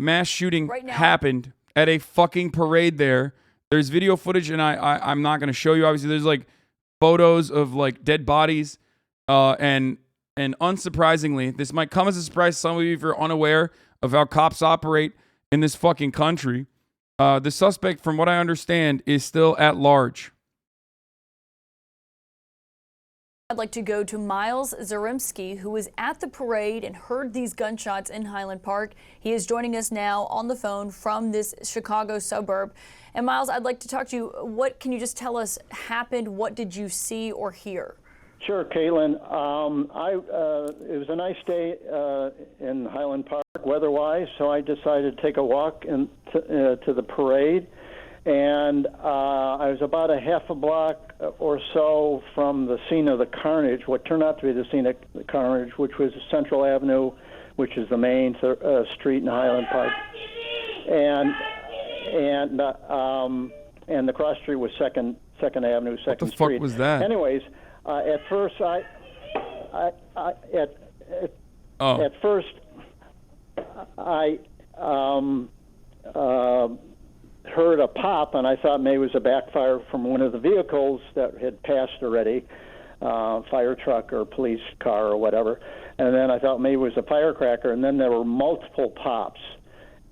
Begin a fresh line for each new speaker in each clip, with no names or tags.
mass shooting happened at a fucking parade there. There's video footage, and I'm not going to show you. Obviously, there's like photos of like dead bodies. And unsurprisingly, this might come as a surprise to some of you if you're unaware of how cops operate in this fucking country. The suspect, from what I understand, is still at large.
I'd like to go to Miles Zaremski, who was at the parade and heard these gunshots in Highland Park. He is joining us now on the phone from this Chicago suburb. And Miles, I'd like to talk to you. What can you just tell us happened? What did you see or hear?
Sure, Caitlin. It was a nice day in Highland Park weather-wise, so I decided to take a walk to the parade. And I was about a half a block or so from the scene of the carnage, what turned out to be the scene of the carnage, which was Central Avenue, which is the main street in Highland Park. And the cross street was Second Avenue, Second Street.
What the fuck was that?
Anyways, at first I heard a pop, and I thought maybe it was a backfire from one of the vehicles that had passed already, fire truck or police car or whatever. And then I thought maybe it was a firecracker, and then there were multiple pops.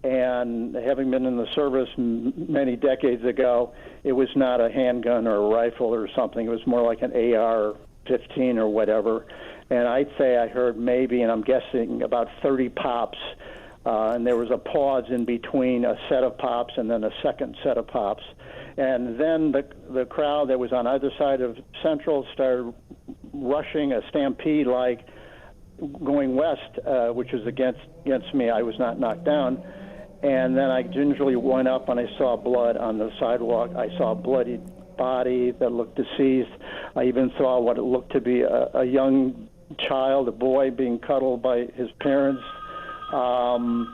And having been in the service many decades ago, it was not a handgun or a rifle or something. It was more like an AR-15 or whatever. And I'd say I heard maybe, and I'm guessing, about 30 pops. And there was a pause in between a set of pops and then a second set of pops. And then the crowd that was on either side of Central started rushing a stampede like going west, which was against me. I was not knocked down. And then I gingerly went up and I saw blood on the sidewalk. I saw a bloody body that looked deceased. I even saw what it looked to be a young child, a boy, being cuddled by his parents. And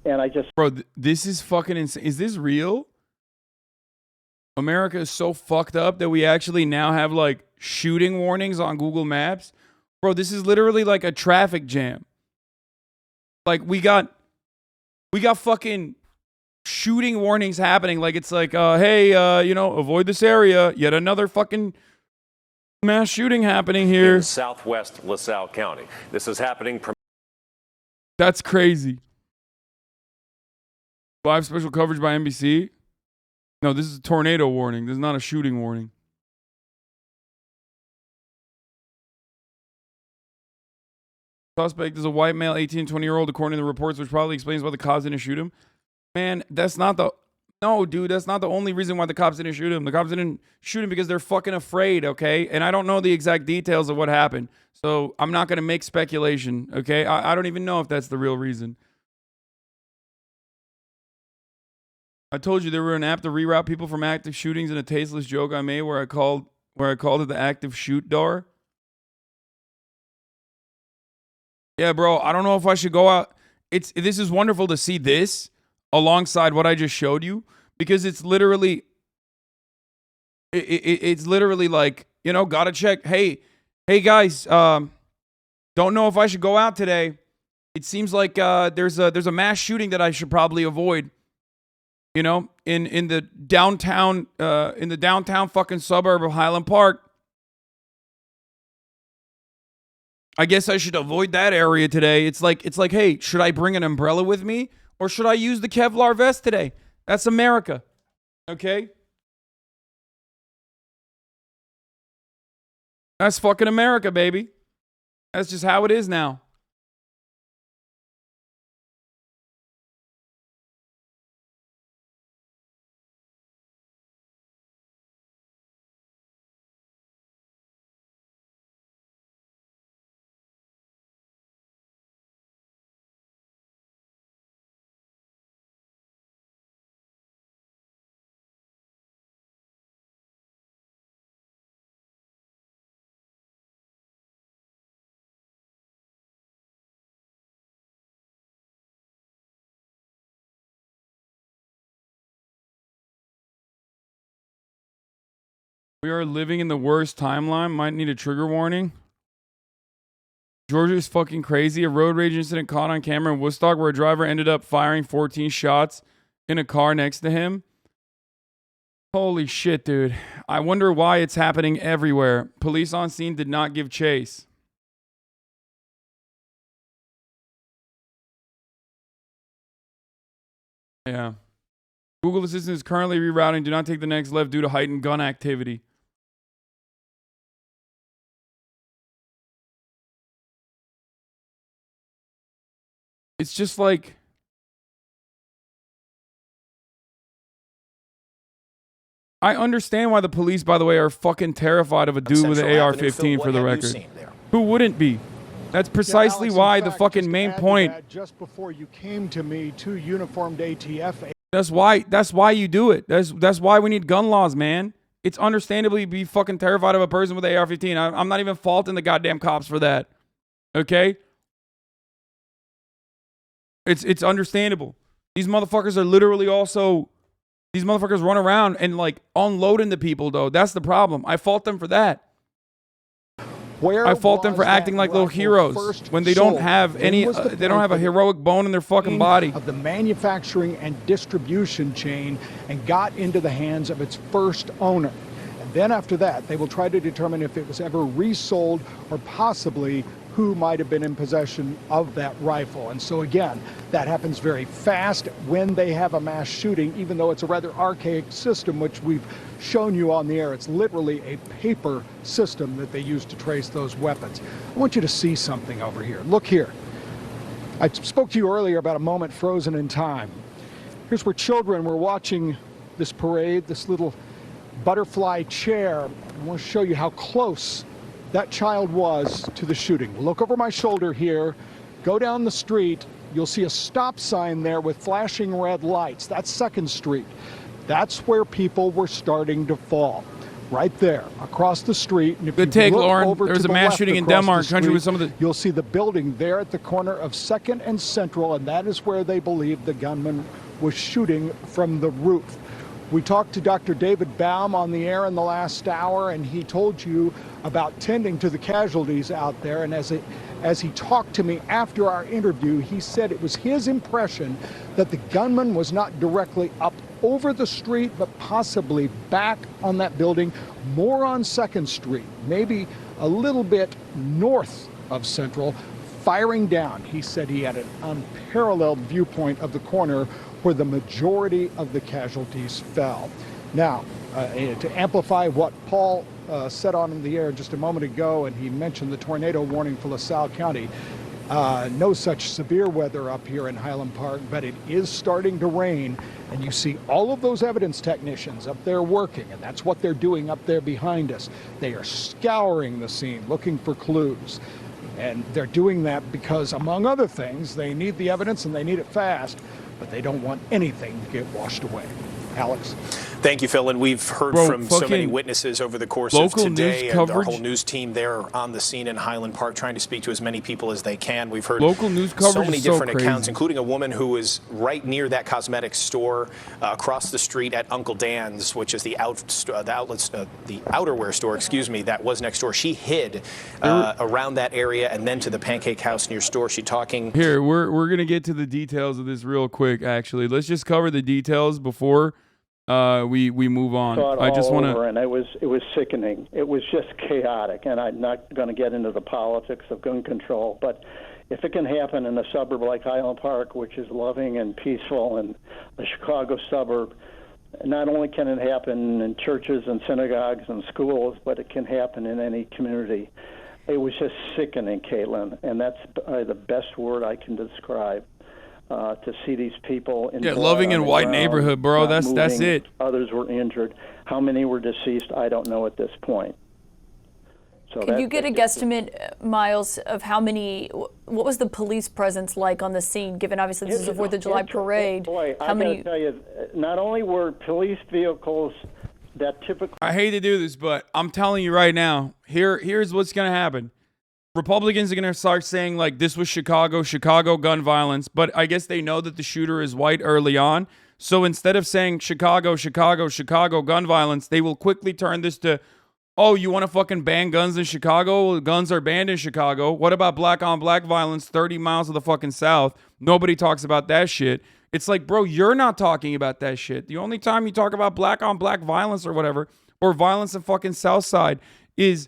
I just...
Bro, this is fucking insane. Is this real? America is so fucked up that we actually now have like shooting warnings on Google Maps. Bro, this is literally like a traffic jam. Like we got fucking shooting warnings happening. Like it's like, hey, avoid this area. Yet another fucking mass shooting happening here.
In southwest LaSalle County. This is happening.
That's crazy. Live special coverage by NBC. No, this is a tornado warning. This is not a shooting warning. Suspect is a white male, 18, 20-year-old, according to the reports, which probably explains why the cops didn't shoot him. Man, that's not the... No, dude, that's not the only reason why the cops didn't shoot him. The cops didn't shoot him because they're fucking afraid, okay? And I don't know the exact details of what happened, so I'm not going to make speculation, okay? I don't even know if that's the real reason. I told you there were an app to reroute people from active shootings, and a tasteless joke I made where I called it the active shoot door. Yeah, bro, I don't know if I should go out. This is wonderful to see this alongside what I just showed you, because it's literally it's literally like, gotta check. Hey guys, don't know if I should go out today. It seems like there's a mass shooting that I should probably avoid. In the downtown fucking suburb of Highland Park. I guess I should avoid that area today. It's like, hey, should I bring an umbrella with me? Or should I use the Kevlar vest today? That's America. Okay? That's fucking America, baby. That's just how it is now. We are living in the worst timeline. Might need a trigger warning. Georgia's fucking crazy. A road rage incident caught on camera in Woodstock where a driver ended up firing 14 shots in a car next to him. Holy shit, dude. I wonder why it's happening everywhere. Police on scene did not give chase. Yeah. Google Assistant is currently rerouting. Do not take the next left due to heightened gun activity. It's just like... I understand why the police, by the way, are fucking terrified of a dude with an AR-15 for the record. Who wouldn't be? That's precisely why the fucking main point.
Just before you came to me, 2 uniformed ATF.
That's why you do it. That's why we need gun laws, man. It's understandably be fucking terrified of a person with an AR-15. I'm not even faulting the goddamn cops for that. Okay? It's understandable. These motherfuckers are literally also... These motherfuckers run around and like unloading the people, though. That's the problem. I fault them for that. I fault them for acting like little heroes when they don't have any. They don't have a heroic bone in their fucking body.
Of the manufacturing and distribution chain, and got into the hands of its first owner. And then after that, they will try to determine if it was ever resold or possibly who might have been in possession of that rifle. And so again, that happens very fast when they have a mass shooting, even though it's a rather archaic system, which we've shown you on the air. It's literally a paper system that they use to trace those weapons. I want you to see something over here. Look here. I spoke to you earlier about a moment frozen in time. Here's where children were watching this parade, this little butterfly chair. I want to show you how close that child was to the shooting. Look over my shoulder here, go down the street, you'll see a stop sign there with flashing red lights. That's 2nd Street. That's where people were starting to fall. Right there, across the street. And if
Good take, Lauren. There was a mass shooting in Denmark, country with some of the...
You'll see the building there at the corner of 2nd and Central, and that is where they believe the gunman was shooting from the roof. We talked to Dr. David Baum on the air in the last hour, and he told you about tending to the casualties out there. And as he talked to me after our interview, he said it was his impression that the gunman was not directly up over the street, but possibly back on that building, more on 2nd Street, maybe a little bit north of Central, firing down. He said he had an unparalleled viewpoint of the corner where the majority of the casualties fell. Now, to amplify what Paul said on the air just a moment ago, and he mentioned the tornado warning for LaSalle County. No such severe weather up here in Highland Park, but it is starting to rain, and you see all of those evidence technicians up there working, and that's what they're doing up there behind us. They are scouring the scene, looking for clues. And they're doing that because, among other things, they need the evidence and they need it fast, but they don't want anything to get washed away. Alex?
Thank you, Phil. And we've heard from so many witnesses over the course of today, and our whole news team there on the scene in Highland Park trying to speak to as many people as they can. We've heard
local news coverage
so many different accounts, including a woman who was right near that cosmetics store across the street at Uncle Dan's, which is the outerwear store, excuse me, that was next door. She hid around that area and then to the Pancake House near store. She talking.
Here, we're going to get to the details of this real quick, actually. Let's just cover the details before we move on. I just want to,
and it was sickening. It was just chaotic, and I'm not going to get into the politics of gun control, but if it can happen in a suburb like Highland Park, which is loving and peaceful, and a Chicago suburb, not only can it happen in churches and synagogues and schools, but it can happen in any community. It was just sickening, Caitlin, and that's the best word I can describe. To see these people in
loving and white neighborhood, bro. That's it.
Others were injured. How many were deceased? I don't know at this point. So
can you get a guesstimate, Miles, of how many? What was the police presence like on the scene? Given obviously this is a 4th of July parade.
Boy, I gotta tell you, not only were police vehicles that typically.
I hate to do this, but I'm telling you right now. Here's what's gonna happen. Republicans are going to start saying, like, this was Chicago gun violence, but I guess they know that the shooter is white early on. So instead of saying Chicago gun violence, they will quickly turn this to, Oh, you want to fucking ban guns in Chicago? Guns are banned in Chicago. What about black on black violence 30 miles of the fucking South? Nobody talks about that shit. It's like, bro, you're not talking about that shit. The only time you talk about black on black violence or whatever, or violence in fucking South Side, is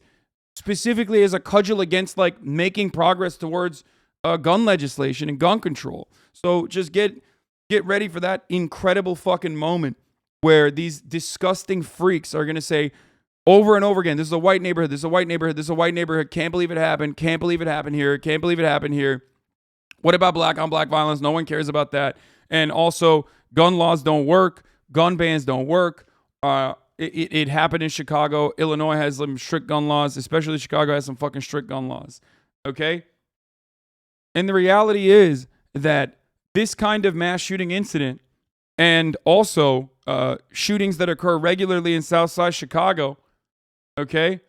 specifically as a cudgel against like making progress towards gun legislation and gun control. So just get ready for that incredible fucking moment where these disgusting freaks are going to say over and over again, this is a white neighborhood, this is a white neighborhood, this is a white neighborhood, can't believe it happened, can't believe it happened here, can't believe it happened here. What about black on black violence? No one cares about that. And also, gun laws don't work, gun bans don't work. It happened in Chicago. Illinois has some strict gun laws, especially Chicago has some fucking strict gun laws. Okay? And the reality is that this kind of mass shooting incident and also shootings that occur regularly in Southside Chicago, okay,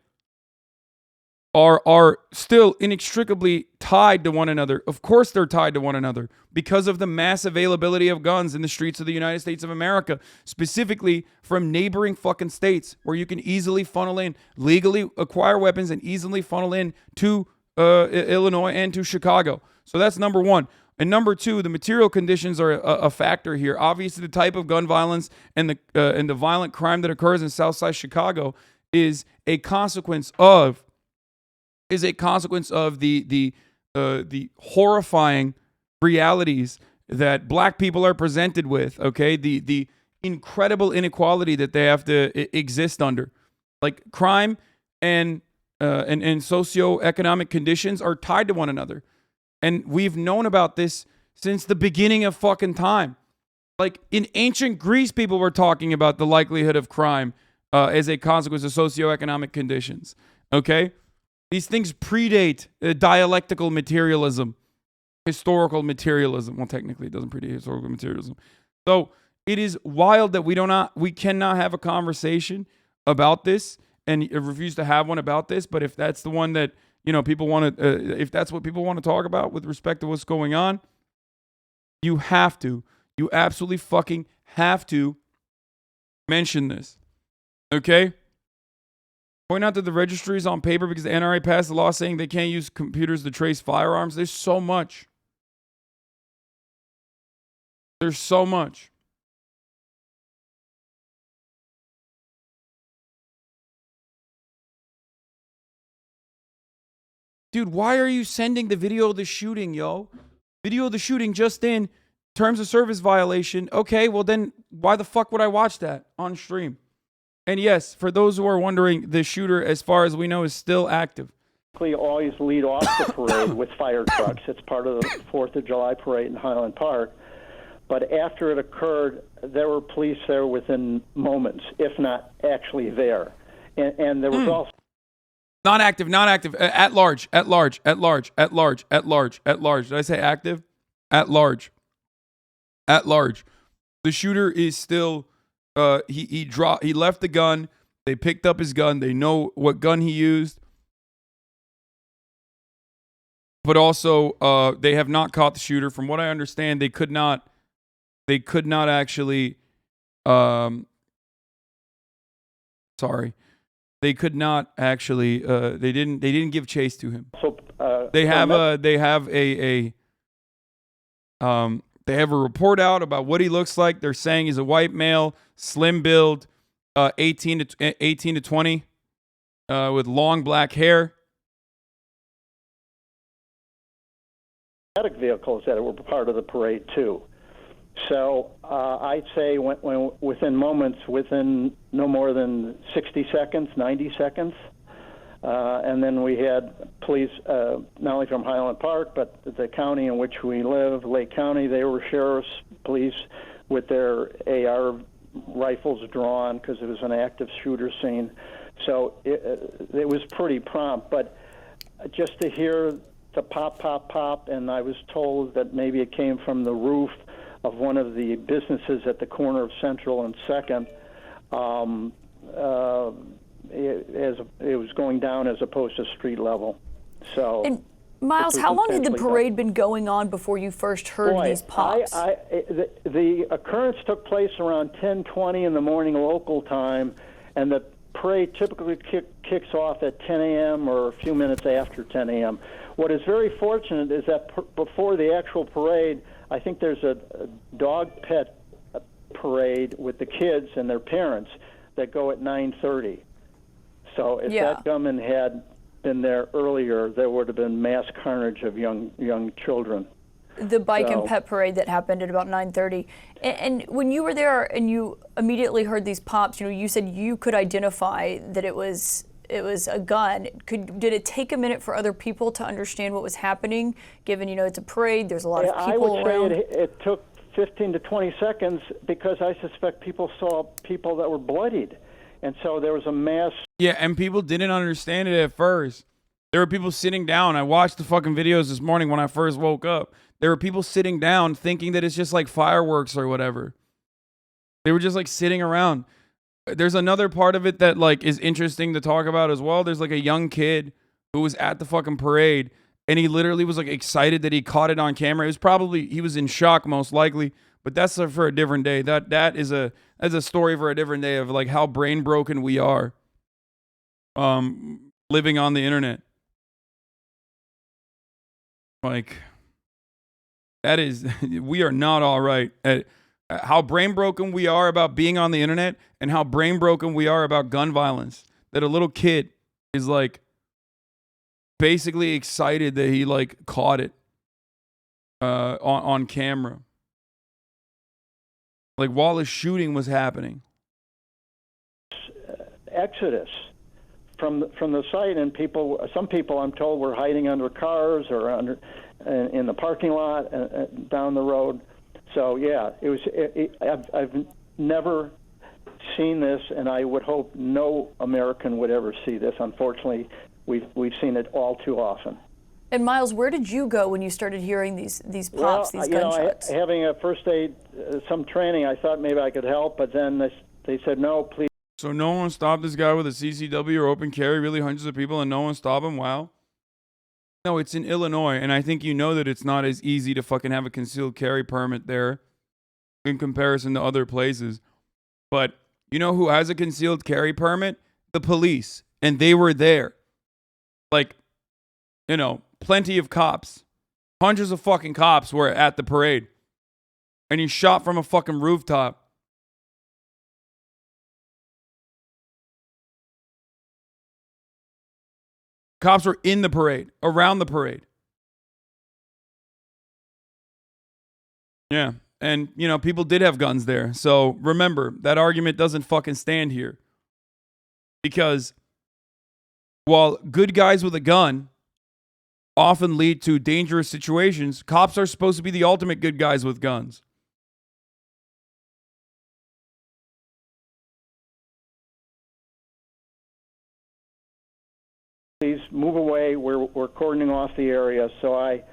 are still inextricably tied to one another. Of course they're tied to one another because of the mass availability of guns in the streets of the United States of America, specifically from neighboring fucking states where you can easily funnel in, legally acquire weapons and easily funnel in to Illinois and to Chicago. So that's number one. And number two, the material conditions are a factor here. Obviously, the type of gun violence and the violent crime that occurs in Southside Chicago is a consequence of the horrifying realities that black people are presented with. Okay, the incredible inequality that they have to exist under, like crime and socioeconomic conditions are tied to one another. And we've known about this since the beginning of fucking time. Like in ancient Greece, people were talking about the likelihood of crime as a consequence of socioeconomic conditions. Okay? These things predate dialectical materialism, historical materialism. Well, technically, it doesn't predate historical materialism. So it is wild that we cannot have a conversation about this and refuse to have one about this. But if that's the one that people want to, if that's what people want to talk about with respect to what's going on, you absolutely fucking have to mention this. Okay? Point out that the registry is on paper because the NRA passed a law saying they can't use computers to trace firearms. There's so much. There's so much. Dude, why are you sending the video of the shooting, yo? Video of the shooting just in, terms of service violation. Okay, well then, why the fuck would I watch that on stream? And yes, for those who are wondering, the shooter, as far as we know, is still active.
We always lead off the parade with fire trucks. It's part of the 4th of July parade in Highland Park. But after it occurred, there were police there within moments, if not actually there. And there was also...
Not active. At large. Did I say active? At large. The shooter is still, he left the gun. They picked up his gun. They know what gun he used. But also, they have not caught the shooter. From what I understand, they could not actually, They could not actually. They didn't give chase to him. So they have a report out about what he looks like. They're saying he's a white male, slim build, 18 to 20, with long black hair.
Vehicles that were part of the parade too. So I'd say within moments, within no more than 60 seconds, 90 seconds, and then we had police, not only from Highland Park, but the county in which we live, Lake County, they were sheriff's police with their AR rifles drawn because it was an active shooter scene. So it was pretty prompt, but just to hear the pop, and I was told that maybe it came from the roof of one of the businesses at the corner of Central and Second. It was going down as opposed to street level. So.
And Miles, how long had the parade been going on before you first heard these pops? The
occurrence took place around 10:20 in the morning local time, and parade typically kicks off at 10 a.m. or a few minutes after 10 a.m. What is very fortunate is that before the actual parade, I think there's a dog pet parade with the kids and their parents that go at 9:30. So if that gunman had been there earlier, there would have been mass carnage of young children.
The bike and pet parade that happened at about 9:30. And when you were there and you immediately heard these pops, you said you could identify that it was a gun. Did it take a minute for other people to understand what was happening, given, it's a parade, there's a lot of people around?
I would say it took 15 to 20 seconds because I suspect people saw people that were bloodied. And so there was a mass...
Yeah, and people didn't understand it at first. There were people sitting down. I watched the fucking videos this morning when I first woke up. There were people sitting down thinking that it's just like fireworks or whatever. They were just like sitting around. There's another part of it that like is interesting to talk about as well. There's like a young kid who was at the fucking parade and he literally was like excited that he caught it on camera. He was in shock most likely, but that's for a different day. That's a story for a different day of like how brain broken we are living on the internet. Like we are not all right at how brain broken we are about being on the internet and how brain broken we are about gun violence. That a little kid is like basically excited that he like caught it on camera. Like while the shooting was happening.
Exodus from the site, and some people I'm told were hiding under cars or in the parking lot down the road. So yeah, I've never seen this, and I would hope no American would ever see this. Unfortunately, we've seen it all too often.
And Miles, where did you go when you started hearing these pops, these gunshots?
Having a first aid, some training, I thought maybe I could help, but then they said no, please.
So no one stopped this guy with a CCW or open carry, really hundreds of people, and no one stopped him? Wow. No, it's in Illinois, and I think you know that it's not as easy to fucking have a concealed carry permit there in comparison to other places. But you know who has a concealed carry permit? The police. And they were there. Like, plenty of cops. Hundreds of fucking cops were at the parade. And he shot from a fucking rooftop. Cops were in the parade, around the parade. Yeah. And, people did have guns there. So remember, that argument doesn't fucking stand here. Because while good guys with a gun often lead to dangerous situations, cops are supposed to be the ultimate good guys with guns.
Please move away. We're cordoning off the area. So I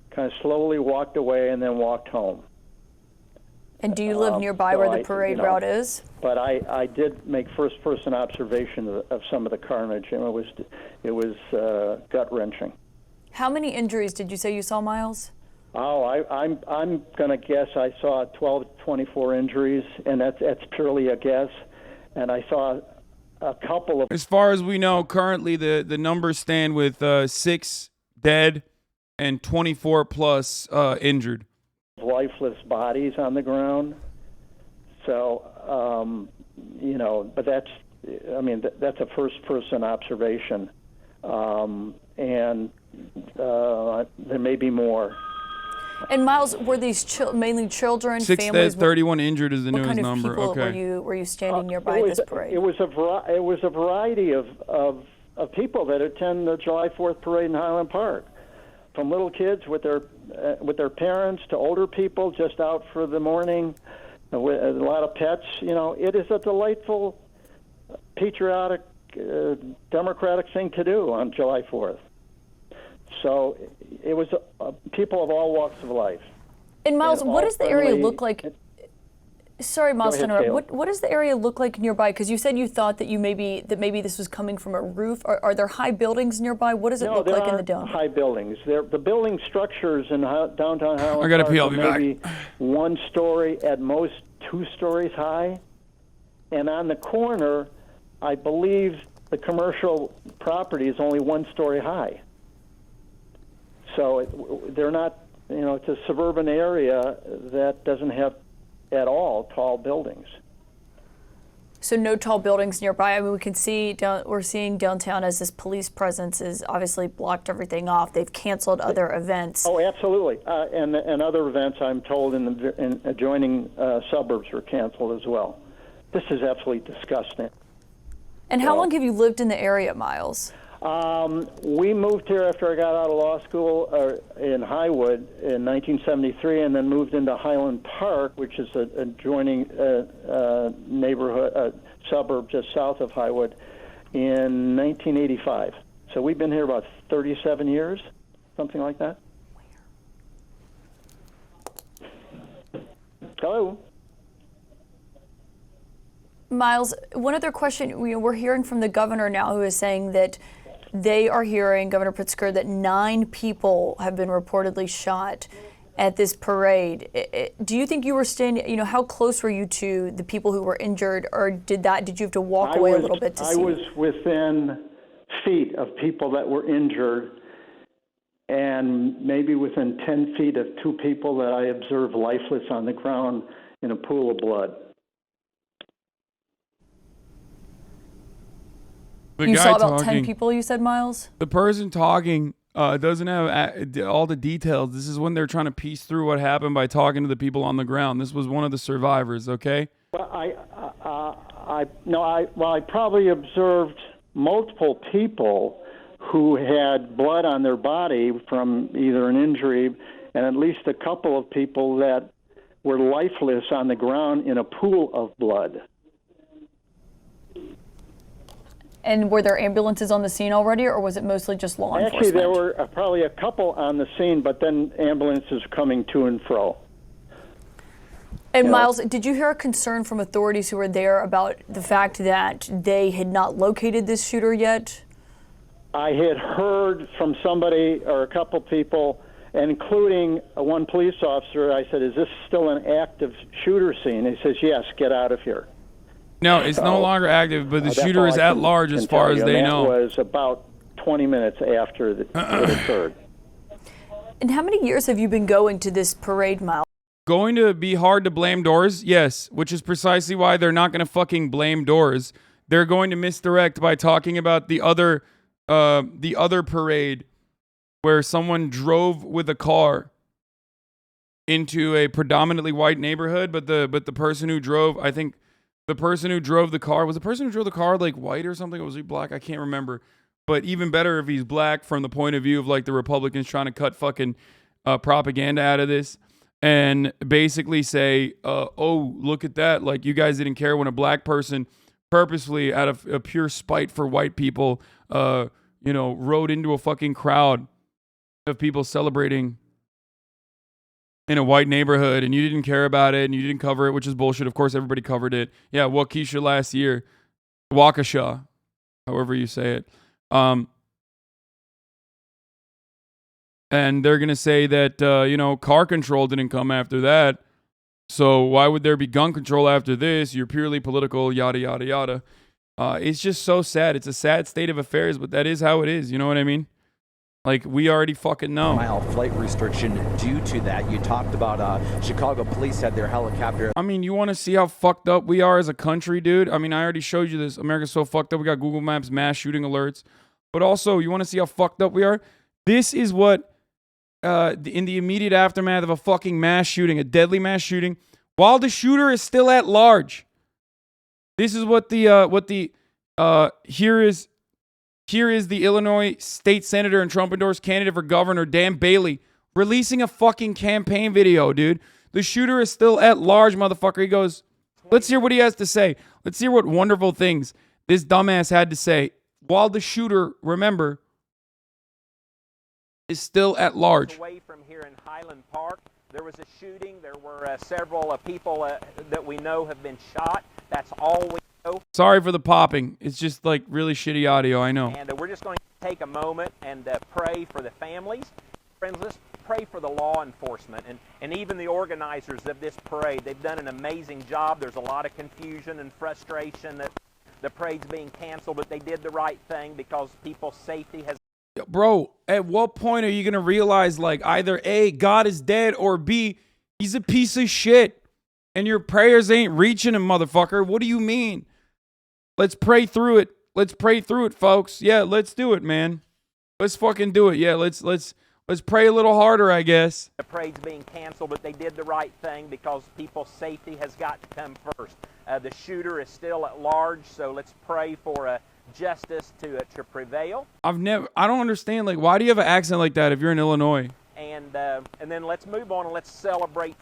kind of slowly walked away and then walked home.
And do you live nearby where the parade route is?
But I did make first-person observation of some of the carnage, and it was gut-wrenching. How
many injuries did you say you saw, Miles?
Oh, I'm going to guess I saw 12 to 24 injuries, and that's purely a guess. And I saw a couple of...
As far as we know, currently the numbers stand with 6 dead and 24 plus injured.
Lifeless bodies on the ground. So, but that's a first-person observation. And there may be more.
And Miles, were these mainly children,
6
families?
Dead, 31 injured is the newest
number.
What kind of
people
okay.
were you standing nearby this parade?
It was a variety of people that attend the July 4th parade in Highland Park, from little kids with their parents to older people just out for the morning, with a lot of pets. It is a delightful, patriotic, democratic thing to do on July 4th. So it was people of all walks of life.
And Miles, what does the area look like? Sorry, Miles, to interrupt. What does the area look like nearby? Because you said you thought that maybe this was coming from a roof. Are there high buildings nearby? What does it look like in the dump?
High buildings. The building structures in downtown Highland
I gotta
Park
pee. I'll
are
be
maybe
back.
1 story, at most 2 stories high. And on the corner, I believe the commercial property is only 1 story high. So they're not, it's a suburban area that doesn't have at all tall buildings.
So no tall buildings nearby. I mean, we can see we're seeing downtown as this police presence is obviously blocked everything off. They've canceled other events.
Oh, absolutely. And other events, I'm told, in adjoining suburbs were canceled as well. This is absolutely disgusting.
And how long have you lived in the area, Miles?
We moved here after I got out of law school in Highwood in 1973, and then moved into Highland Park, which is an adjoining neighborhood, suburb just south of Highwood, in 1985. So we've been here about 37 years, something like that. Hello?
Miles, one other question. We're hearing from the governor now, who is saying that they are hearing, Governor Pritzker, that 9 people have been reportedly shot at this parade. Do you think you were standing, how close were you to the people who were injured, or did you have to walk away a little bit to see?
I was within feet of people that were injured, and maybe within 10 feet of 2 people that I observed lifeless on the ground in a pool of blood.
You saw about 10 people, you said, Miles?
The person talking doesn't have all the details. This is when they're trying to piece through what happened by talking to the people on the ground. This was one of the survivors, okay?
Well, I probably observed multiple people who had blood on their body from either an injury, and at least a couple of people that were lifeless on the ground in a pool of blood.
And were there ambulances on the scene already, or was it mostly just law enforcement?
Actually, there were probably a couple on the scene, but then ambulances coming to and fro.
And Miles, did you hear a concern from authorities who were there about the fact that they had not located this shooter yet?
I had heard from somebody or a couple people, including one police officer. I said, "Is this still an active shooter scene?" He says, "Yes, get out of here."
No, it's no longer active, but the shooter is at large as far as they know.
That was about 20 minutes after it occurred.
And how many years have you been going to this parade, Miles?
Going to be hard to blame doors? Yes, which is precisely why they're not going to fucking blame doors. They're going to misdirect by talking about the other parade where someone drove with a car into a predominantly white neighborhood, but the person who drove, I think the person who drove the car, was the person who drove the car like white or something? Or was he black? I can't remember. But even better if he's black from the point of view of like the Republicans trying to cut fucking propaganda out of this and basically say, oh, look at that. Like, you guys didn't care when a black person purposefully, out of a pure spite for white people, rode into a fucking crowd of people celebrating in a white neighborhood, and you didn't care about it, and you didn't cover it, which is bullshit. Of course, everybody covered it. Yeah, Waukesha last year. Waukesha, however you say it. And they're going to say that, car control didn't come after that. So why would there be gun control after this? You're purely political, yada, yada, yada. It's just so sad. It's a sad state of affairs, but that is how it is. You know what I mean? Like, we already fucking know.
Mile flight restriction due to that. You talked about Chicago police had their helicopter.
I mean, you want to see how fucked up we are as a country, dude? I mean, I already showed you this. America's so fucked up. We got Google Maps, mass shooting alerts. But also, you want to see how fucked up we are? This is what, in the immediate aftermath of a fucking mass shooting, a deadly mass shooting, while the shooter is still at large. This is what here is the Illinois state senator and Trump-endorsed candidate for governor, Dan Bailey, releasing a fucking campaign video, dude. The shooter is still at large, motherfucker. He goes, let's hear what he has to say. Let's hear what wonderful things this dumbass had to say while the shooter, remember, is still at large.
Away from here in Highland Park, there was a shooting. There were several people that we know have been shot. That's all we know.
Sorry for the popping. It's just like really shitty audio, I know.
And we're just going to take a moment and pray for the families. Friends, let's pray for the law enforcement and even the organizers of this parade. They've done an amazing job. There's a lot of confusion and frustration that the parade's being canceled, but they did the right thing because people's safety has...
Bro, at what point are you going to realize, like, either A, God is dead, or B, he's a piece of shit, and your prayers ain't reaching him, motherfucker? What do you mean? Let's pray through it. Let's pray through it, folks. Yeah, let's do it, man. Let's fucking do it. Yeah, let's pray a little harder, I guess.
The parade's being canceled, but they did the right thing because people's safety has got to come first. The shooter is still at large, so let's pray for justice to prevail.
I don't understand, like, why do you have an accent like that if you're in Illinois?
And then let's move on and let's celebrate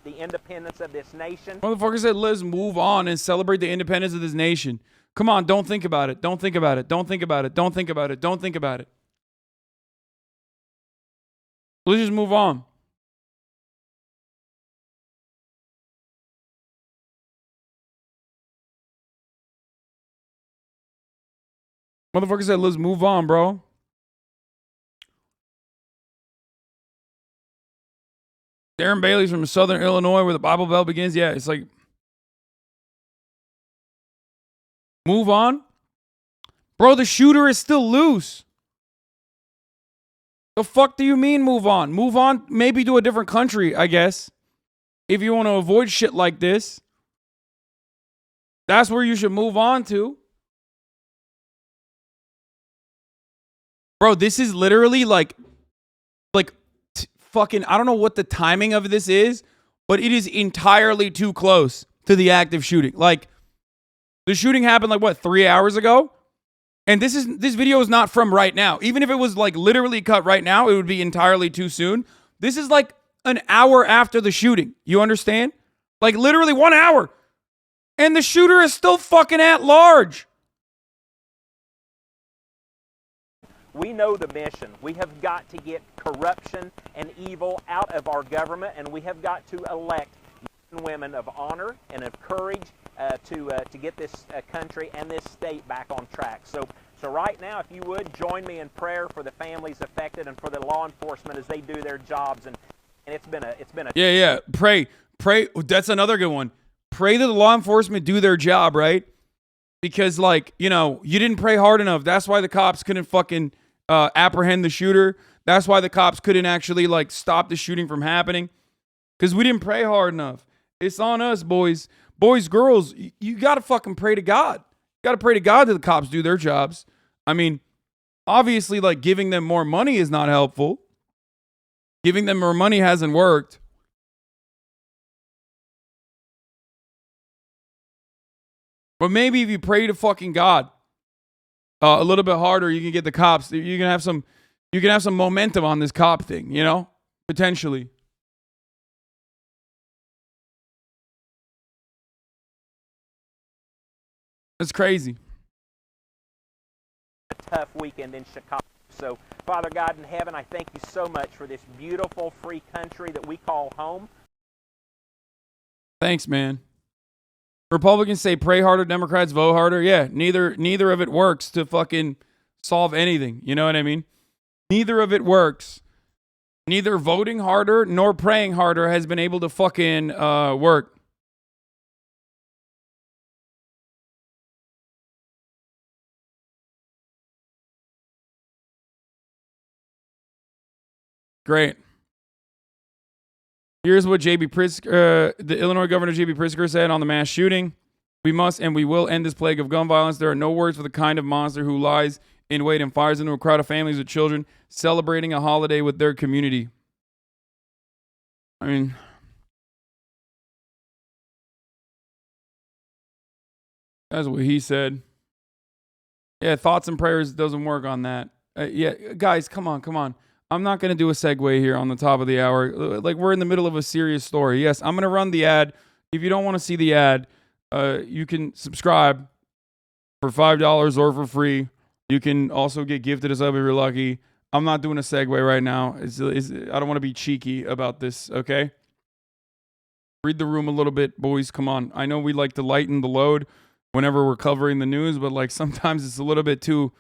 the independence of this nation.
Motherfucker said, let's move on and celebrate the independence of this nation. Come on, don't think about it. Don't think about it. Don't think about it. Don't think about it. Don't think about it. Let's just move on. Motherfucker said, let's move on, bro. Darren Bailey's from Southern Illinois where the Bible Belt begins. Yeah, it's like, move on. Bro, the shooter is still loose. The fuck do you mean move on? Move on maybe to a different country, I guess. If you want to avoid shit like this. That's where you should move on to. Bro, this is literally like fucking, I don't know what the timing of this is, but it is entirely too close to the active shooting. Like, the shooting happened like, what, 3 hours ago? And this video is not from right now. Even if it was like literally cut right now, it would be entirely too soon. This is like an hour after the shooting. You understand? Like literally 1 hour. And the shooter is still fucking at large.
We know the mission. We have got to get corruption and evil out of our government, and we have got to elect men and women of honor and of courage to get this country and this state back on track. So right now, if you would, join me in prayer for the families affected and for the law enforcement as they do their jobs. And it's been a
yeah. Pray. That's another good one. Pray that the law enforcement do their job, right? Because, like, you know, you didn't pray hard enough. That's why the cops couldn't fucking apprehend the shooter. That's why the cops couldn't actually, like, stop the shooting from happening. Because we didn't pray hard enough. It's on us, boys. Boys, girls, you got to fucking pray to God. You got to pray to God that the cops do their jobs. I mean, obviously, like, giving them more money is not helpful. Giving them more money hasn't worked. But maybe if you pray to fucking God a little bit harder, you can get the cops. You can have some momentum on this cop thing, you know? Potentially. That's crazy.
A tough weekend in Chicago. So, Father God in heaven, I thank you so much for this beautiful free country that we call home.
Thanks, man. Republicans say pray harder, Democrats vote harder. Yeah, neither of it works to fucking solve anything. You know what I mean? Neither of it works. Neither voting harder nor praying harder has been able to fucking work. Great. Here's what the Illinois Governor J.B. Pritzker said on the mass shooting. We must and we will end this plague of gun violence. There are no words for the kind of monster who lies in wait and fires into a crowd of families with children celebrating a holiday with their community. I mean, that's what he said. Yeah, thoughts and prayers doesn't work on that. Yeah, guys, come on. I'm not going to do a segue here on the top of the hour. Like, we're in the middle of a serious story. Yes, I'm going to run the ad. If you don't want to see the ad, you can subscribe for $5 or for free. You can also get gifted a sub if you're lucky. I'm not doing a segue right now. I don't want to be cheeky about this, okay? Read the room a little bit, boys. Come on. I know we like to lighten the load whenever we're covering the news, but like sometimes it's a little bit too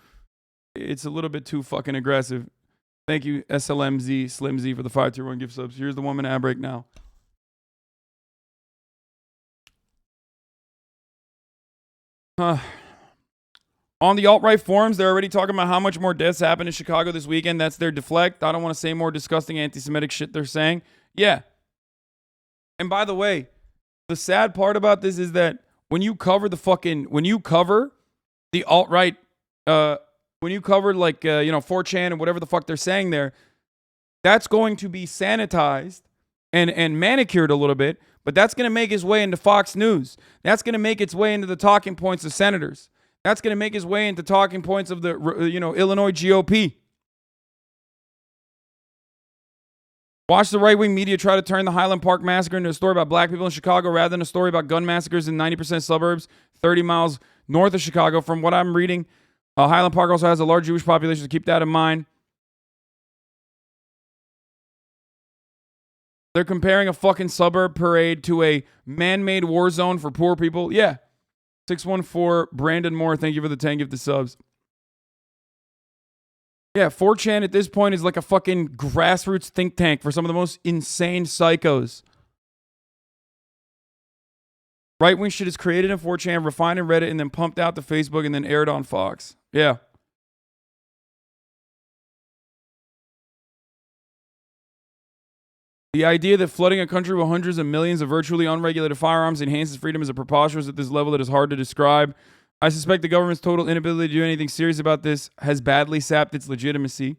fucking aggressive. Thank you, SLMZ, Slim Z, for the 521 gift subs. Here's the 1 minute ad break now. On the alt-right forums, they're already talking about how much more deaths happen in Chicago this weekend. That's their deflect. I don't want to say more disgusting anti-Semitic shit they're saying. Yeah. And by the way, the sad part about this is that when you cover the alt-right, when you cover like, 4chan and whatever the fuck they're saying there, that's going to be sanitized and manicured a little bit, but that's going to make its way into Fox News. That's going to make its way into the talking points of senators. That's going to make its way into talking points of the, Illinois GOP. Watch the right-wing media try to turn the Highland Park massacre into a story about black people in Chicago rather than a story about gun massacres in 90% suburbs 30 miles north of Chicago. From what I'm reading, Highland Park also has a large Jewish population, so keep that in mind. They're comparing a fucking suburb parade to a man-made war zone for poor people. Yeah. 614 Brandon Moore, thank you for the 10 gifted subs. Yeah, 4chan at this point is like a fucking grassroots think tank for some of the most insane psychos. Right-wing shit is created in 4chan, refined in Reddit, and then pumped out to Facebook and then aired on Fox. Yeah. The idea that flooding a country with hundreds of millions of virtually unregulated firearms enhances freedom is a preposterous at this level that is hard to describe. I suspect the government's total inability to do anything serious about this has badly sapped its legitimacy.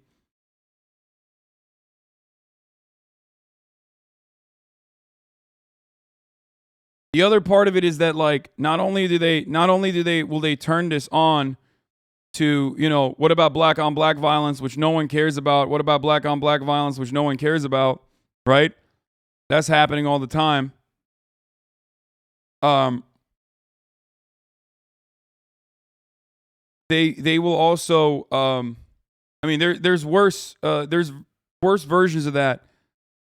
The other part of it is that, like, not only will they turn this on to, what about black on black violence, which no one cares about? What about black on black violence, which no one cares about? Right? That's happening all the time. They will also there's worse versions of that,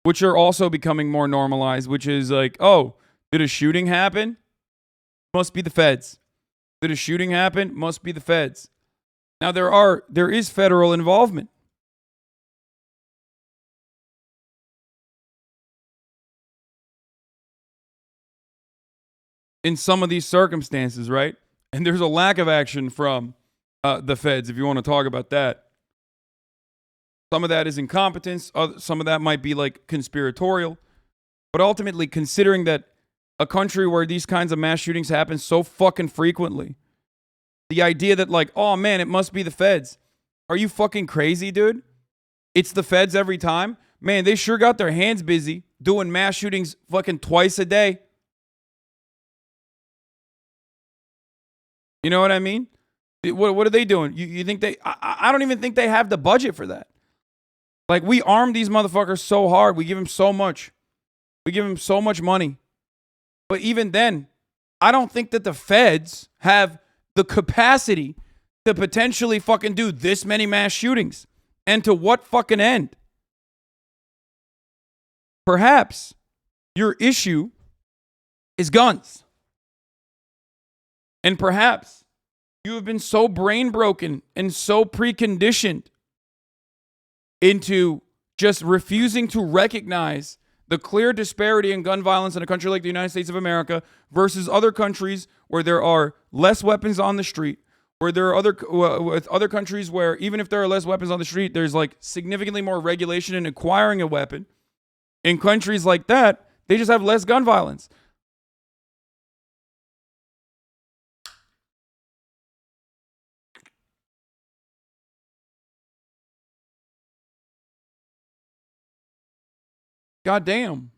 which are also becoming more normalized, which is like, oh, did a shooting happen? Must be the feds. Did a shooting happen? Must be the feds. Now there is federal involvement. In some of these circumstances, right? And there's a lack of action from the feds, if you want to talk about that. Some of that is incompetence. Some of that might be like conspiratorial. But ultimately, considering that a country where these kinds of mass shootings happen so fucking frequently, the idea that like, oh man, it must be the feds. Are you fucking crazy, dude? It's the feds every time? Man, they sure got their hands busy doing mass shootings fucking twice a day. You know what I mean? What are they doing? You think they... I don't even think they have the budget for that. Like, we arm these motherfuckers so hard. We give them so much. We give them so much money. But even then, I don't think that the feds have the capacity to potentially fucking do this many mass shootings. And to what fucking end? Perhaps your issue is guns. And perhaps you have been so brain broken and so preconditioned into just refusing to recognize the clear disparity in gun violence in a country like the United States of America versus other countries where there are less weapons on the street, where there are other countries where even if there are less weapons on the street, there's like significantly more regulation in acquiring a weapon. In countries like that, they just have less gun violence. God damn.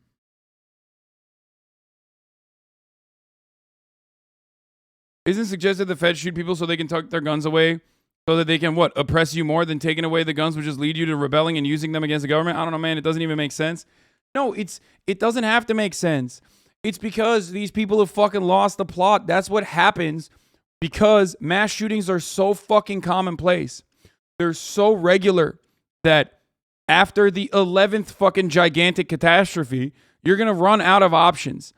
Isn't it suggested the feds shoot people so they can tuck their guns away so that they can, oppress you more than taking away the guns, which just lead you to rebelling and using them against the government? I don't know, man. It doesn't even make sense. No, it doesn't have to make sense. It's because these people have fucking lost the plot. That's what happens because mass shootings are so fucking commonplace. They're so regular that after the 11th fucking gigantic catastrophe, you're going to run out of options.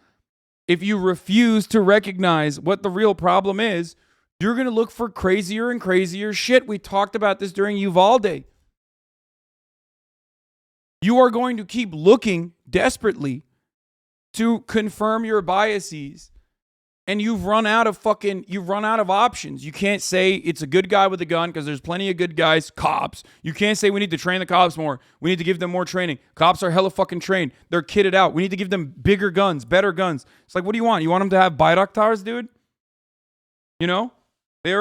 If you refuse to recognize what the real problem is, you're going to look for crazier and crazier shit. We talked about this during Uvalde. You are going to keep looking desperately to confirm your biases And you've run out of options. You can't say it's a good guy with a gun because there's plenty of good guys, cops. You can't say we need to train the cops more. We need to give them more training. Cops are hella fucking trained. They're kitted out. We need to give them bigger guns, better guns. It's like, what do you want? You want them to have Bayraktars, dude? You know? They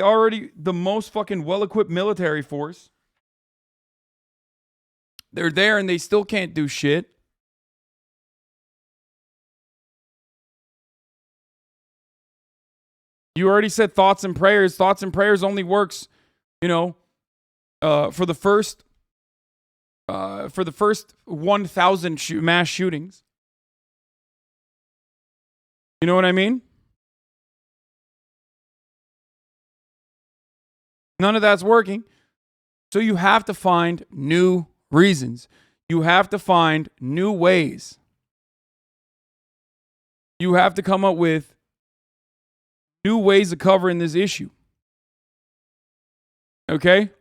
already the most fucking well-equipped military force. They're there and they still can't do shit. You already said thoughts and prayers. Thoughts and prayers only works, you know, for the first 1,000 mass shootings. You know what I mean? None of that's working. So you have to find new reasons. You have to find new ways. You have to come up with new ways of covering this issue. Okay?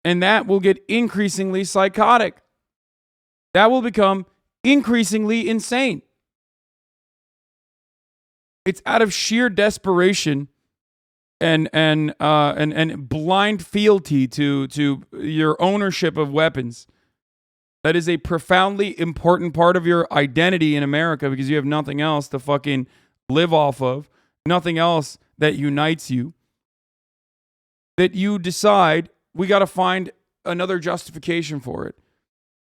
And that will get increasingly psychotic. That will become increasingly insane. It's out of sheer desperation and blind fealty to your ownership of weapons. That is a profoundly important part of your identity in America because you have nothing else to fucking live off of, nothing else that unites you. That you decide we got to find another justification for it.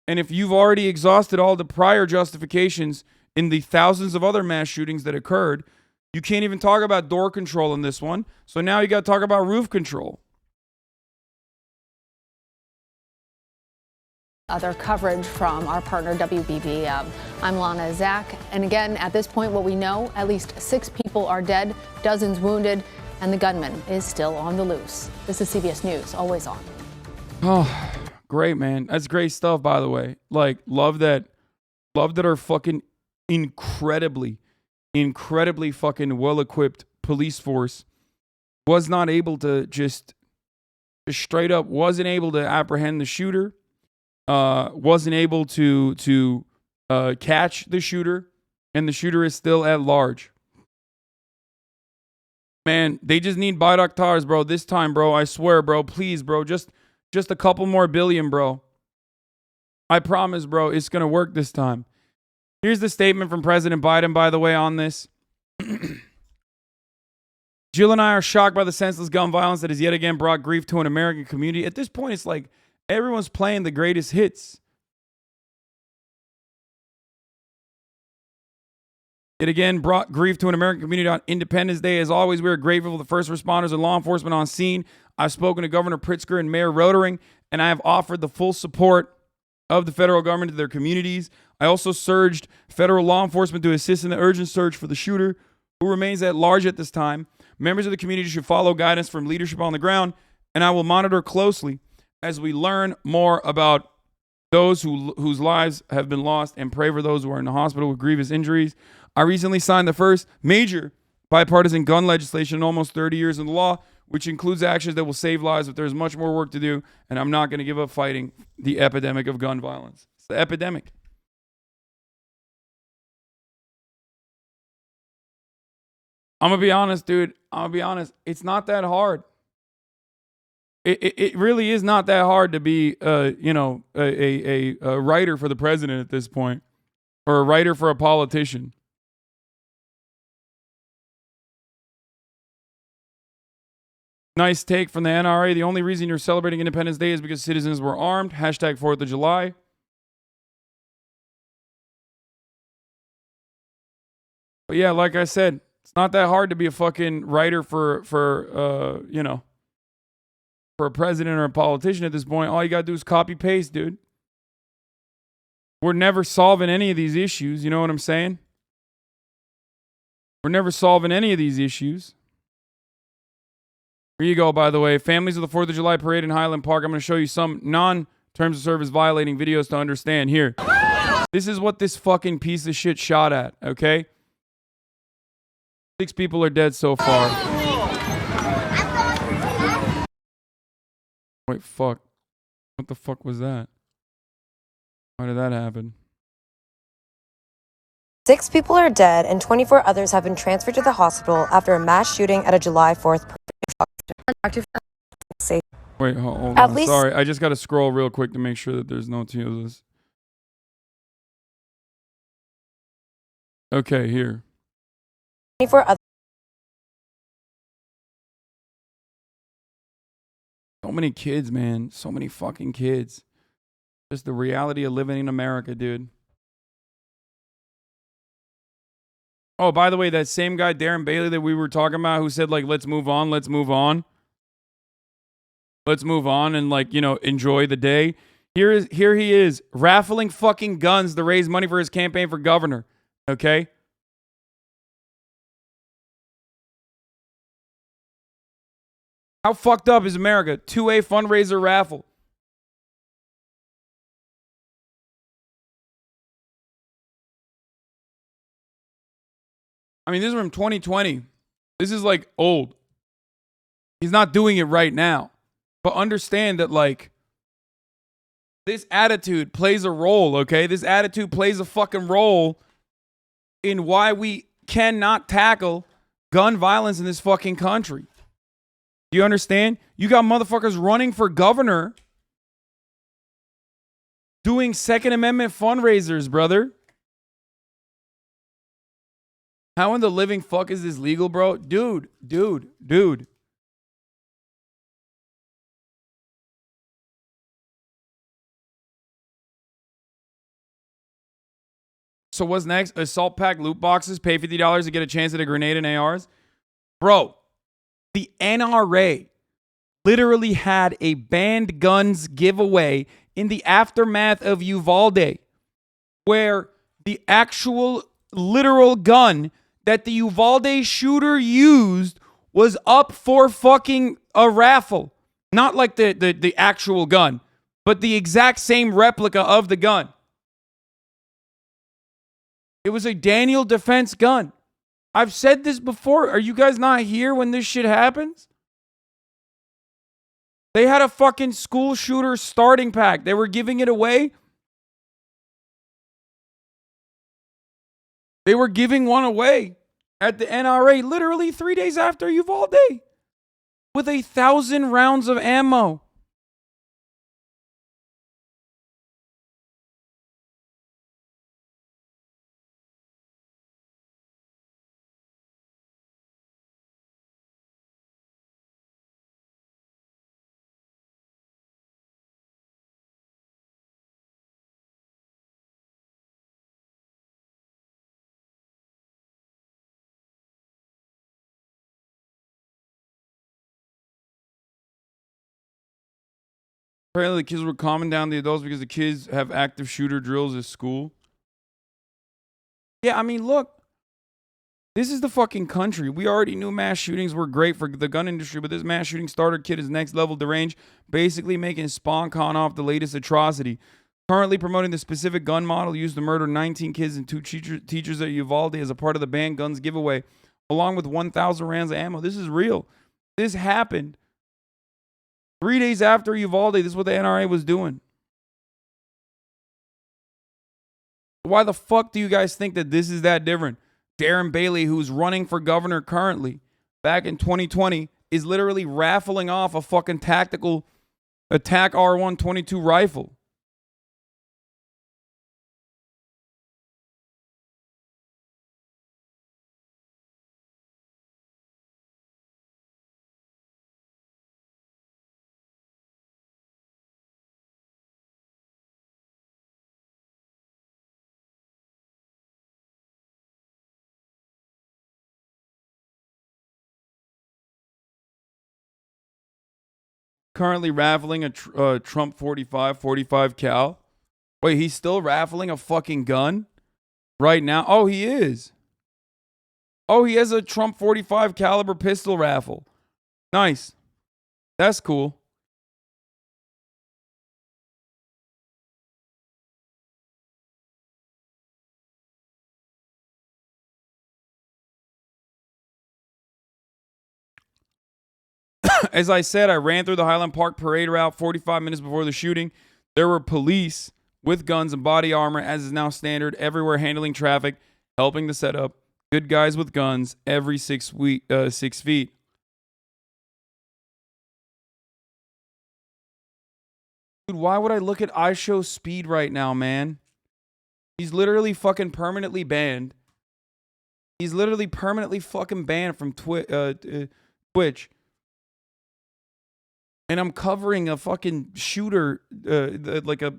And if you've already exhausted all the prior justifications in the thousands of other mass shootings that occurred, you can't even talk about door control in this one. So now you got to talk about roof control.
Other coverage from our partner WBB. I'm Lana Zach. And again, at this point, what we know, at least 6 people are dead, dozens wounded, and the gunman is still on the loose. This is CBS News, always on.
Oh, great, man. That's great stuff, by the way. Like, love that our fucking incredibly fucking well-equipped police force was not able to just straight up wasn't able to apprehend the shooter. Wasn't able to catch the shooter, and the shooter is still at large. Man, they just need Bayraktars, bro. This time, bro. I swear, bro. Please, bro. Just a couple more billion, bro. I promise, bro. It's gonna work this time. Here's the statement from President Biden, by the way, on this. Jill and I are shocked by the senseless gun violence that has yet again brought grief to an American community. At this point, it's like everyone's playing the greatest hits. It again brought grief to an American community on Independence Day. As always, we are grateful for the first responders and law enforcement on scene. I've spoken to Governor Pritzker and Mayor Rotering, and I have offered the full support of the federal government to their communities. I also surged federal law enforcement to assist in the urgent search for the shooter, who remains at large at this time. Members of the community should follow guidance from leadership on the ground, and I will monitor closely as we learn more about those whose lives have been lost and pray for those who are in the hospital with grievous injuries. I recently signed the first major bipartisan gun legislation in almost 30 years in the law, which includes actions that will save lives, but there's much more work to do, and I'm not going to give up fighting the epidemic of gun violence. It's the epidemic. I'm going to be honest, dude. I'm going to be honest. It's not that hard. It really is not that hard to be, a writer for the president at this point, or a writer for a politician. Nice take from the NRA. The only reason you're celebrating Independence Day is because citizens were armed. Hashtag 4th of July. But yeah, like I said, it's not that hard to be a fucking writer for a president or a politician at this point. All you got to do is copy paste, dude. We're never solving any of these issues. You know what I'm saying? We're never solving any of these issues. Here you go, by the way. Families of the 4th of July parade in Highland Park. I'm going to show you some non-terms of service violating videos to understand. Here. This is what this fucking piece of shit shot at, okay? 6 people are dead so far. Wait, fuck. What the fuck was that? Why did that happen?
6 people are dead and 24 others have been transferred to the hospital after a mass shooting at a July 4th parade.
Wait, hold
At
on.
least-
Sorry, I just got to scroll real quick to make sure that there's no tears. Okay, here.
24 others.
So many kids, man. So many fucking kids. Just the reality of living in America, dude. Oh, by the way, that same guy, Darren Bailey, that we were talking about, who said, like, let's move on, let's move on. Let's move on and, like, you know, enjoy the day. Here he is, raffling fucking guns to raise money for his campaign for governor. Okay? How fucked up is America? 2A fundraiser raffle. I mean, this is from 2020. This is like old. He's not doing it right now. But understand that, like, this attitude plays a role, okay? This attitude plays a fucking role in why we cannot tackle gun violence in this fucking country. Do you understand? You got motherfuckers running for governor doing Second Amendment fundraisers, brother. How in the living fuck is this legal, bro? Dude. So what's next? Assault pack loot boxes, pay $50 to get a chance at a grenade and ARs? Bro, the NRA literally had a banned guns giveaway in the aftermath of Uvalde, where the actual literal gun that the Uvalde shooter used was up for fucking a raffle. Not like the actual gun, but the exact same replica of the gun. It was a Daniel Defense gun. I've said this before. Are you guys not here when this shit happens? They had a fucking school shooter starting pack. They were giving it away. They were giving one away at the NRA literally 3 days after Uvalde with 1,000 rounds of ammo. Apparently, the kids were calming down the adults because the kids have active shooter drills at school. Yeah, I mean, look. This is the fucking country. We already knew mass shootings were great for the gun industry, but this mass shooting starter kit is next level deranged, basically making SpawnCon off the latest atrocity. Currently promoting the specific gun model used to murder 19 kids and 2 teachers at Uvalde as a part of the banned guns giveaway, along with 1,000 rounds of ammo. This is real. This happened 3 days after Uvalde. This is what the NRA was doing. Why the fuck do you guys think that this is that different? Darren Bailey, who's running for governor currently, back in 2020, is literally raffling off a fucking tactical attack R122 rifle. Currently raffling a Trump 45 cal. Wait, he's still raffling a fucking gun right now? Oh, he is. Oh, he has a Trump 45 caliber pistol raffle. Nice. That's cool. As I said, I ran through the Highland Park parade route 45 minutes before the shooting. There were police with guns and body armor, as is now standard, everywhere handling traffic. helping the setup, good guys with guns every 6 feet. Dude, why would I look at iShow Speed right now, man? He's literally fucking permanently banned. He's literally permanently fucking banned from Twitch. And I'm covering a fucking shooter, like a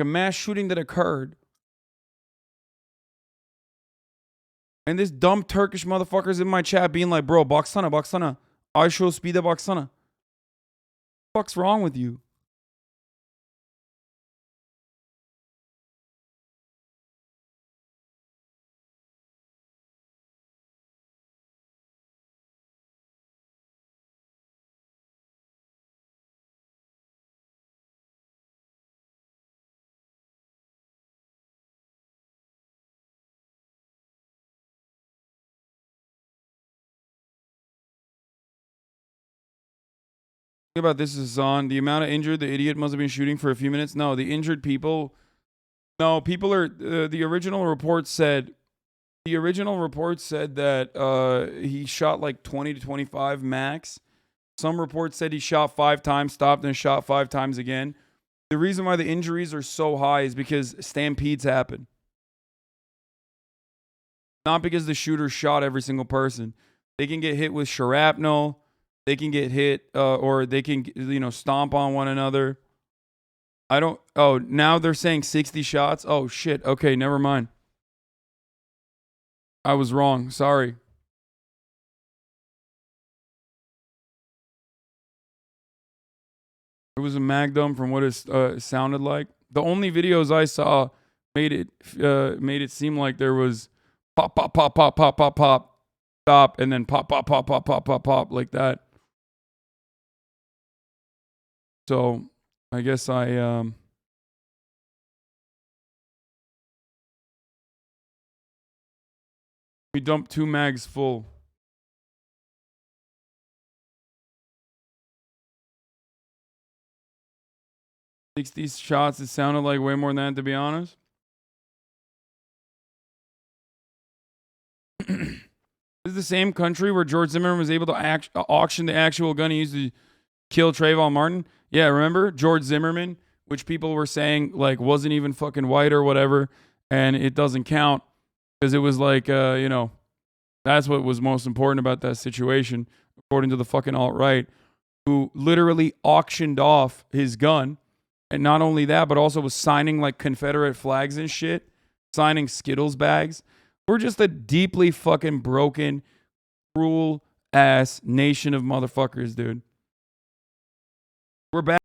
mass shooting that occurred. And this dumb Turkish motherfucker's in my chat being like, bro, baksana. iShow Speed'e baksana. What's wrong with you? About this, Hasan. The amount of injured, the idiot must have been shooting for a few minutes. No, the injured people. No, people are. The original report said that he shot like 20 to 25 max. Some reports said he shot 5 times, stopped, and shot 5 times again. The reason why the injuries are so high is because stampedes happen. Not because the shooter shot every single person. They can get hit with shrapnel. They can get hit, or they can, stomp on one another. Oh, now they're saying 60 shots? Oh, shit. Okay, never mind. I was wrong. Sorry. It was a Magnum from what it sounded like. The only videos I saw made it seem like there was pop, pop, pop, pop, pop, pop, pop, stop, and then pop, pop, pop, pop, pop, pop, pop, like that. So, I guess we dumped 2 mags full. These shots, it sounded like way more than that, to be honest. This is the same country where George Zimmerman was able to auction the actual gun he used to kill Trayvon Martin. Yeah, remember? George Zimmerman, which people were saying like wasn't even fucking white or whatever, and it doesn't count because it was like, that's what was most important about that situation, according to the fucking alt-right, who literally auctioned off his gun. And not only that, but also was signing like Confederate flags and shit, signing Skittles bags. We're just a deeply fucking broken, cruel ass nation of motherfuckers, dude. We're back.